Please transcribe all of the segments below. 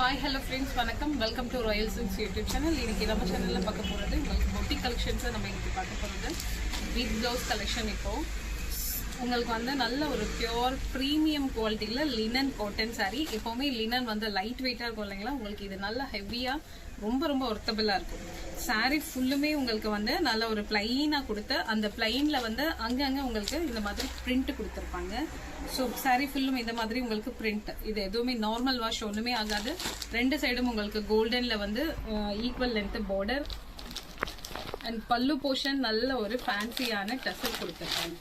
Hi, hello friends, வணக்கம். Welcome to Royal silks YouTube channel. இன்னைக்கு நம்ம சேனல்ல பார்க்க போறது உங்களுக்கு பொட்டிக் கலெக்ஷன்ஸ் நம்ம இன்னைக்கு பார்க்க போறது வித் ப்ளவுஸ் கலெக்ஷன். இப்போ உங்களுக்கு வந்து நல்ல ஒரு பியூர் ப்ரீமியம் குவாலிட்டியில லினன் காட்டன் சாரீ. எப்பவுமே லினன் வந்து லைட் வெயிட்டா இருக்கும் இல்லைங்களா, உங்களுக்கு இது நல்ல ஹெவியா ரொம்ப ஒர்த்தபிளா இருக்கும். சாரீ ஃபுல்லுமே உங்களுக்கு வந்து நல்ல ஒரு பிளைனா கொடுத்து அந்த பிளைன்ல வந்து அங்கங்க உங்களுக்கு இந்த மாதிரி பிரிண்ட் கொடுத்துருப்பாங்க. ஸோ சாரீ ஃபுல்லும் இந்த மாதிரி உங்களுக்கு பிரிண்ட், இது எதுவுமே நார்மல் வாஷ் ஒன்றுமே ஆகாது. ரெண்டு சைடும் உங்களுக்கு கோல்டன்ல வந்து ஈக்குவல் லென்த் பார்டர் அண்ட் பல்லு போர்ஷன் நல்ல ஒரு ஃபேன்சியான டசல் கொடுத்துருக்காங்க.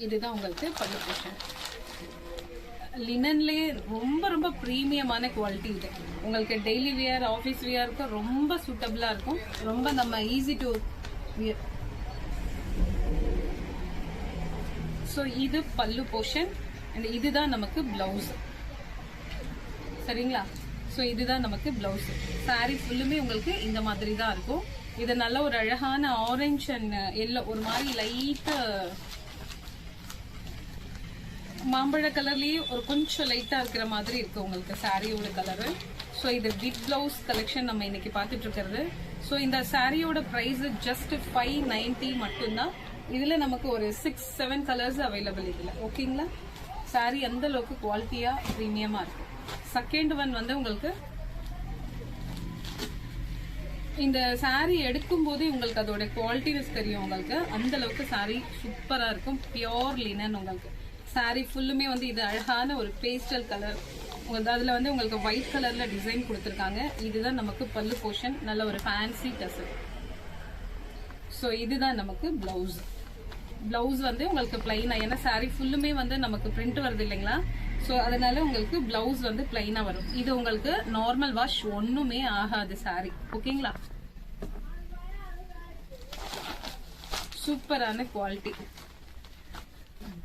இதுதான் உங்களுக்கு பல்லு போர்ஷன். லினன்லேயே ரொம்ப ப்ரீமியமான குவாலிட்டி. இது உங்களுக்கு டெய்லி வியர், ஆஃபீஸ் வியருக்கு ரொம்ப சூட்டபிளா இருக்கும். ரொம்ப நம்ம ஈஸி டு வியர். ஸோ இது பல்லு போர்ஷன் அண்ட் இதுதான் நமக்கு பிளவுஸ். சரிங்களா? ஸோ இதுதான் நமக்கு பிளவுஸ். சாரீ ஃபுல்லுமே உங்களுக்கு இந்த மாதிரி தான் இருக்கும். இது நல்ல ஒரு அழகான ஆரஞ்சு அண்ட் எல்லோ, ஒரு மாதிரி லைட்டா மாம்பழ கலர்லயே ஒரு கொஞ்சம் லைட்டா இருக்கிற மாதிரி இருக்கு உங்களுக்கு சாரியோட கலரு. ஸோ இது வித் பிளவுஸ் கலெக்ஷன் நம்ம இன்னைக்கு பார்த்துட்டு இருக்கிறது. ஸோ இந்த சாரியோட பிரைஸ் ஜஸ்ட் 590 மட்டும்தான். இதுல நமக்கு ஒரு 6-7 கலர்ஸ் அவைலபிள் இதுல. ஓகேங்களா? சாரி அந்த அளவுக்கு குவாலிட்டியா ப்ரீமியமா இருக்கு. செகண்ட் ஒன் வந்து உங்களுக்கு இந்த சாரி எடுக்கும் போதே உங்களுக்கு அதோட குவாலிட்டினஸ் தெரியும். உங்களுக்கு அந்த அளவுக்கு சாரி சூப்பரா இருக்கும். Pure linen. உங்களுக்கு சாரி ஃபுல்லுமே வந்து இது அழகான ஒரு பேஸ்டல் கலர். அதுல வந்து உங்களுக்கு ஒயிட் கலர்ல டிசைன் கொடுத்துருக்காங்க. இதுதான் நமக்கு பல்லு போர்ஷன், நல்ல ஒரு ஃபேன்சி டசல். ஸோ இதுதான் நமக்கு பிளவுஸ். பிளவுஸ் வந்து உங்களுக்கு பிளைனா, ஏன்னா சாரி ஃபுல்லுமே வந்து நமக்கு பிரிண்ட் வருது இல்லைங்களா, ஸோ அதனால உங்களுக்கு பிளவுஸ் வந்து பிளைனா வரும். இது உங்களுக்கு நார்மல் வாஷ் ஒண்ணுமே ஆகாது சாரி. ஓகேங்களா? சூப்பரான குவாலிட்டி.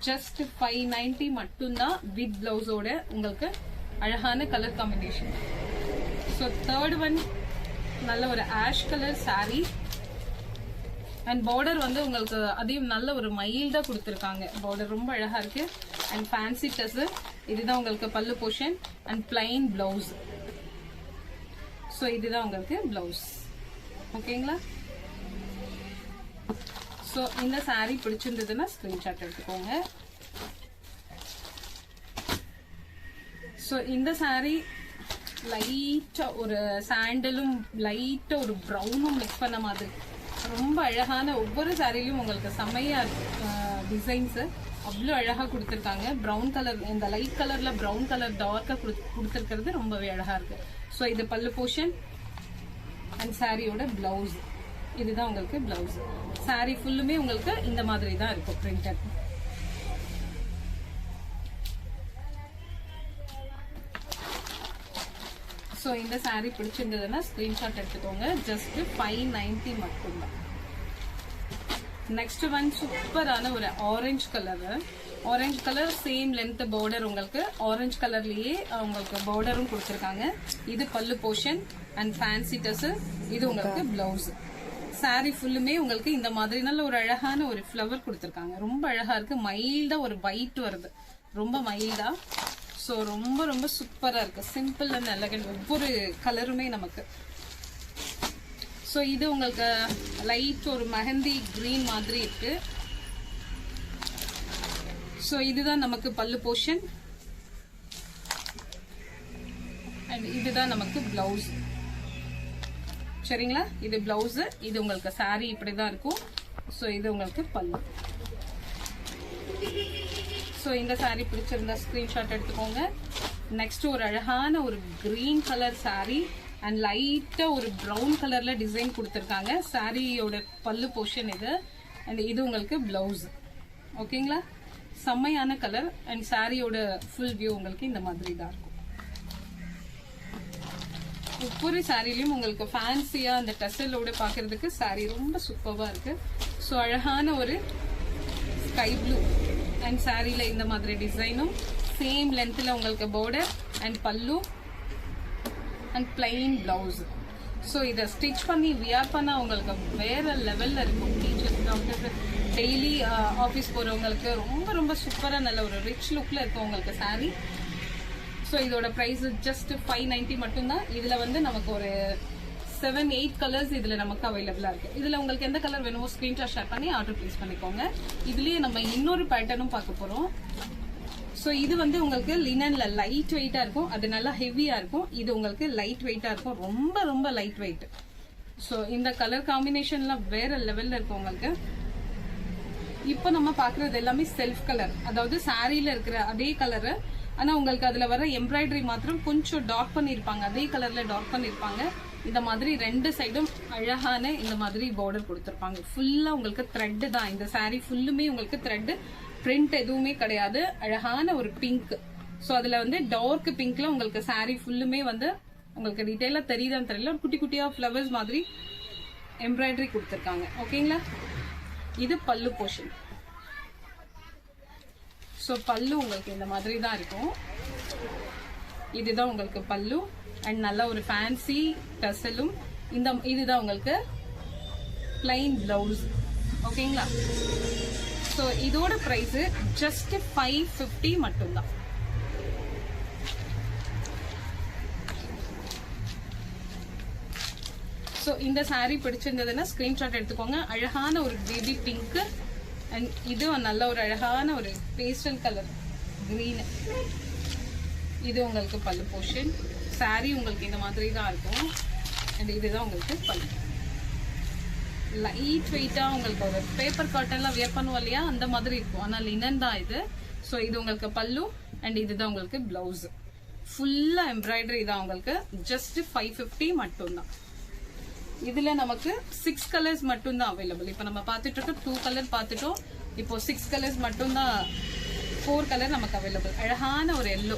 ஜஸ்ட் 590 மட்டும்தான் வித் பிளவுஸோட உங்களுக்கு அழகான colour combination. So third one நல்ல ஒரு ash colour sorry and border வந்து உங்களுக்கு அதையும் நல்ல ஒரு மைல்டா கொடுத்துருக்காங்க. பார்டர் ரொம்ப அழகா இருக்கு அண்ட் ஃபேன்சி டசல். இதுதான் உங்களுக்கு பல்லு portion and plain blouse. So இதுதான் உங்களுக்கு பிளவுஸ். ஓகேங்களா? ஸோ இந்த சாரீ பிடிச்சிருந்ததுன்னா ஸ்கிரீன்ஷாட் எடுத்துக்கோங்க. ஸோ இந்த சாரீ லைட்டா ஒரு சாண்டலும் லைட்டா ஒரு ப்ரௌனும் மிக்ஸ் பண்ண மாதிரி ரொம்ப அழகான, ஒவ்வொரு சாரிலையும் உங்களுக்கு செம்மையா டிசைன்ஸ் அவ்வளோ அழகா கொடுத்துருக்காங்க. ப்ரௌன் கலர், இந்த லைட் கலர்ல ப்ரௌன் கலர் டார்க்கா கொடுத்துருக்கிறது ரொம்பவே அழகா இருக்கு. ஸோ இது பல்லு போர்ஷன் அண்ட் சாரியோட பிளவுஸ். இதுதான் உங்களுக்கு பிளவுஸ். சாரி ஃபுல்லுமே உங்களுக்கு இந்த மாதிரி தான் இருக்கும் பிரிண்டட். ஸோ இந்த சாரி பிடிச்சிருந்ததுன்னா ஸ்கிரீன்ஷாட் எடுத்துக்கோங்க. ஜஸ்ட் 590 மட்டும்தான். நெக்ஸ்ட் ஒன் சூப்பரான ஒரு orange colour. Orange colour same length border, உங்களுக்கு ஆரஞ்சு கலர்லயே உங்களுக்கு பார்டரும் கொடுத்துருக்காங்க. இது பல்லு போர்ஷன் அண்ட் ஃபேன்சி டசல். இது உங்களுக்கு பிளவுஸ். சாரி ஃபுல்லுமே உங்களுக்கு இந்த மாதிரி நல்ல ஒரு அழகான ஒரு ஃப்ளவர் கொடுத்துருக்காங்க. ரொம்ப அழகா இருக்கு. மைல்டா ஒரு ஒயிட் வருது, ரொம்ப மைல்டா. ஸோ ரொம்ப சூப்பரா இருக்கு. சிம்பிள் அண்ட் எலகண்ட், ஒவ்வொரு கலருமே நமக்கு. ஸோ இது உங்களுக்கு லைட் ஒரு மெஹந்தி கிரீன் மாதிரி இருக்கு. ஸோ இதுதான் நமக்கு பல்லு போர்ஷன் அண்ட் இதுதான் நமக்கு பிளவுஸ். சரிங்களா? இது பிளவுஸ். இது உங்களுக்கு சாரி இப்படிதான் இருக்கும். ஸோ இது உங்களுக்கு பல்லு. ஸோ இந்த சாரி பிடிச்சிருந்தா ஸ்கிரீன்ஷாட் எடுத்துக்கோங்க. நெக்ஸ்ட் ஒரு அழகான ஒரு கிரீன் கலர் சாரி அண்ட் லைட்டா ஒரு ப்ரௌன் கலர்ல டிசைன் கொடுத்துருக்காங்க. சாரியோட பல்லு போர்ஷன் இது அண்ட் இது உங்களுக்கு பிளவுஸ். ஓகேங்களா? செம்மையான கலர் அண்ட் சாரியோட ஃபுல் வியூ உங்களுக்கு இந்த மாதிரி தான் இருக்கும். ஒவ்வொரு சாரிலையும் உங்களுக்கு ஃபேன்சியா அந்த டசலோட பாக்குறதுக்கு சாரி ரொம்ப சூப்பரா இருக்கு. ஸோ அழகான ஒரு ஸ்கை ப்ளூ அண்ட் சாரியில இந்த மாதிரி டிசைனும் சேம் லென்த்ல உங்களுக்கு பார்டர் அண்ட் பல்லு அண்ட் பிளைன் பிளவுஸ். ஸோ இதை ஸ்டிச் பண்ணி வியர் பண்ணா உங்களுக்கு வேற லெவல்ல இருக்கும். டீச்சர்ஸ், டாக்டர்ஸ், டெய்லி ஆஃபீஸ் போறவங்களுக்கு ரொம்ப சூப்பரா நல்ல ஒரு ரிச் லுக்ல இருக்கும் உங்களுக்கு சாரி. ஸோ இதோட ப்ரைஸ் ஜஸ்ட் 590 மட்டும்தான். இதுல வந்து நமக்கு ஒரு 7-8 கலர்ஸ் இதுல நமக்கு அவைலபிளா இருக்கு. இதுல உங்களுக்கு எந்த கலர் வேணுமோ ஸ்கிரீன்ஷாட் ஷேர் பண்ணி ஆர்டர் பிளேஸ் பண்ணிக்கோங்க. இதுலயே நம்ம இன்னொரு பேட்டர்னும் பார்க்க போறோம். ஸோ இது வந்து உங்களுக்கு லினன்ல லைட் வெயிட்டா இருக்கும், அது நல்லா ஹெவியா இருக்கும். இது உங்களுக்கு லைட் வெயிட்டா இருக்கும், ரொம்ப ரொம்ப லைட் வெயிட். ஸோ இந்த கலர் காம்பினேஷன்லாம் வேற லெவல்ல இருக்கும் உங்களுக்கு. இப்போ நம்ம பாக்குறது எல்லாமே செல்ஃப் கலர், அதாவது சாரியில இருக்கிற அதே கலரு. ஆனா உங்களுக்கு அதுல வர எம்ப்ராய்டரி மாத்திரம் கொஞ்சம் டார்க் பண்ணிருப்பாங்க, அதே கலர்ல டார்க் பண்ணிருப்பாங்க. இந்த மாதிரி ரெண்டு சைடும் அழகான இந்த மாதிரி பார்டர் கொடுத்திருப்பாங்க. ஃபுல்லா உங்களுக்கு த்ரெட் தான், இந்த சாரி ஃபுல்லுமே உங்களுக்கு த்ரெட், பிரிண்ட் எதுவுமே கிடையாது. அழகான ஒரு பிங்க். ஸோ அதுல வந்து டார்க் பிங்க்ல உங்களுக்கு சாரி ஃபுல்லுமே வந்து உங்களுக்கு டீடைலா தெரியுதான்னு தெரியல, ஒரு குட்டி குட்டியா ஃபிளவர்ஸ் மாதிரி எம்ப்ராய்டரி கொடுத்திருக்காங்க. ஓகேங்களா? இது பல்லு போர்ஷன். ஸோ பல்லு உங்களுக்கு இந்த மாதிரி தான் இருக்கும். இதுதான் உங்களுக்கு பல்லு. அண்ட் நல்ல ஒரு ஃபேன்சி டசலும். இதுதான் உங்களுக்கு பிளைன் பிளவுஸ். ஓகேங்களா? ஸோ இதோட பிரைஸ் ஜஸ்ட் 550 மட்டும்தான். ஸோ இந்த சாரீ பிடிச்சிருந்ததுன்னா ஸ்கிரீன்ஷாட் எடுத்துக்கோங்க. அழகான ஒரு பேபி பிங்க் அண்ட் இது நல்ல ஒரு அழகான ஒரு பேஸ்டல் கலர் கிரீன். இது உங்களுக்கு பல்லு போர்ஷன். சாரீ உங்களுக்கு இந்த மாதிரி தான் இருக்கும். அண்ட் இதுதான் உங்களுக்கு பல்லு. லைட் வெயிட்டா உங்களுக்கு ஒரு பேப்பர் காட்டன்லாம் வியர் பண்ணுவோம் இல்லையா, அந்த மாதிரி இருக்கும். ஆனால் லினன் தான் இது. ஸோ இது உங்களுக்கு பல்லு அண்ட் இதுதான் உங்களுக்கு பிளவுஸ். ஃபுல்லா எம்ப்ராய்டரி தான் உங்களுக்கு. ஜஸ்ட் 550 மட்டும்தான். இதுல நமக்கு 6 கலர்ஸ் மட்டும்தான் அவைலபிள். இப்போ நம்ம பார்த்துட்டு இருக்கோம் 2 கலர் பார்த்துட்டோம். இப்போ 6 கலர்ஸ் மட்டும்தான், 4 கலர் நமக்கு அவைலபிள். அழகான ஒரு எல்லோ,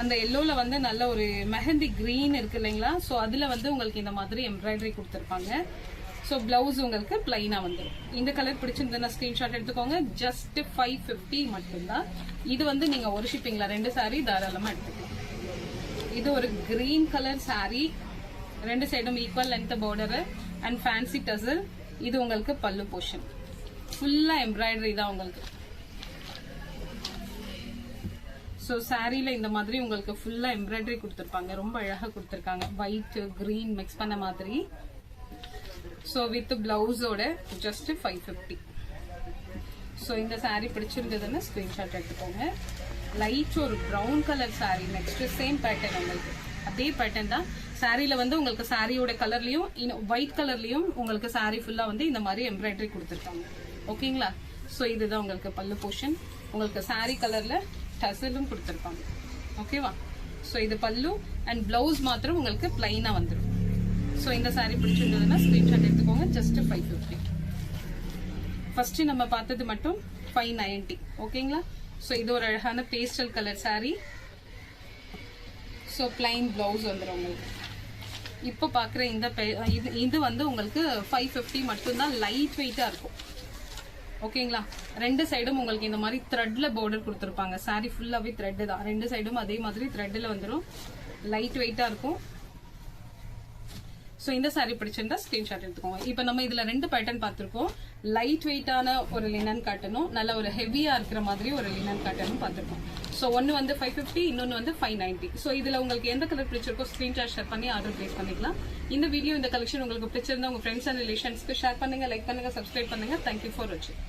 அந்த எல்லோல வந்து நல்ல ஒரு மெஹந்தி கிரீன் இருக்கு இல்லைங்களா. ஸோ அதுல வந்து உங்களுக்கு இந்த மாதிரி எம்ப்ராய்டரி கொடுத்துருப்பாங்க. ஸோ பிளவுஸ் உங்களுக்கு பிளைனா வந்துடும். இந்த கலர் பிடிச்சிருந்ததுன்னா ஸ்கிரீன்ஷாட் எடுத்துக்கோங்க. ஜஸ்ட் 550 மட்டும்தான். இது வந்து நீங்க ஒரு ஷிப்பிங்ல 2 சாரி தாராளமா எடுத்துக்கலாம். இது ஒரு கிரீன் கலர் சாரி, ரெண்டு சைடும் equal length border and fancy tassel. இது உங்களுக்கு பல்லு போர்ஷன். ஃபுல்லா எம்ப்ராய்டரி தான் உங்களுக்கு. ஸோ சாரியில இந்த மாதிரி உங்களுக்கு ஃபுல்லா எம்ப்ராய்டரி கொடுத்துருப்பாங்க. ரொம்ப அழகா கொடுத்துருக்காங்க. ஒயிட் கிரீன் மிக்ஸ் பண்ண மாதிரி. ஸோ வித் பிளவுஸோட ஜஸ்ட் 550. ஸோ இந்த சாரி பிடிச்சிருந்ததுன்னா ஸ்கிரீன்ஷாட் எடுத்துக்கோங்க. லைட் ஒரு brown colour sari. Next same pattern உங்களுக்கு அதே பேட்டர்ன் தான். சாரியில வந்து உங்களுக்கு சாரியோட கலர்லயும் ஒயிட் கலர்லயும் உங்களுக்கு சாரி ஃபுல்லா வந்து இந்த மாதிரி எம்ப்ராய்டரி கொடுத்துருக்காங்க. ஓகேங்களா? ஸோ இதுதான் உங்களுக்கு பல்லு போர்ஷன். உங்களுக்கு சாரி கலர்ல டசலும் கொடுத்துருப்பாங்க. ஓகேவா? ஸோ இது பல்லு அண்ட் பிளவுஸ் மாத்திரம் உங்களுக்கு பிளைனா வந்துடும். ஸோ இந்த சாரி பிடிச்சிருந்ததுன்னா ஸ்கிரீன்ஷாட் எடுத்துக்கோங்க. ஜஸ்ட் 550. ஃபர்ஸ்ட் நம்ம பார்த்தது மட்டும் 590. ஓகேங்களா? ஸோ இது ஒரு அழகான pastel colour sorry. So plain blouse வந்துடும் உங்களுக்கு. இப்போ பார்க்குற இந்த இது வந்து உங்களுக்கு 550 மட்டும்தான். லைட் வெயிட்டா இருக்கும். ஓகேங்களா? ரெண்டு சைடும் உங்களுக்கு இந்த மாதிரி த்ரெட்ல பார்டர் கொடுத்துருப்பாங்க. சாரி ஃபுல்லாவே த்ரெட் தான். ரெண்டு சைடும் அதே மாதிரி த்ரெட்ல வந்துடும். லைட் வெயிட்டா இருக்கும். ஸோ இந்த சாரி பிடிச்சிருந்தா ஸ்கிரீன்ஷாட் எடுத்துக்கோங்க. இப்போ நம்ம இதுல 2 பேட்டர்ன் பார்த்துருக்கோம். லைட் வெயிட்டான ஒரு லினன் காட்டனும், நல்ல ஒரு ஹெவியா இருக்கிற மாதிரி ஒரு லினன் காட்டனும் பார்த்துருக்கோம். ஸோ ஒன்னு வந்து 550, இன்னொன்னு வந்து 590. ஸோ இதுல உங்களுக்கு எந்த கலர் பிடிச்சிருக்கோ ஸ்கிரீன்ஷாட் ஷேர் பண்ணி ஆர்டர் பிளேஸ் பண்ணிக்கலாம். இந்த வீடியோ இந்த கலெக்ஷன் உங்களுக்கு பிடிச்சிருந்தா உங்க ஃப்ரெண்ட்ஸ் அண்ட் ரிலேஷன்ஸ்க்கு ஷேர் பண்ணுங்க, லைக் பண்ணுங்க, சப்ஸ்கிரைப் பண்ணுங்க. தேங்க்யூ ஃபார் வாட்சிங்.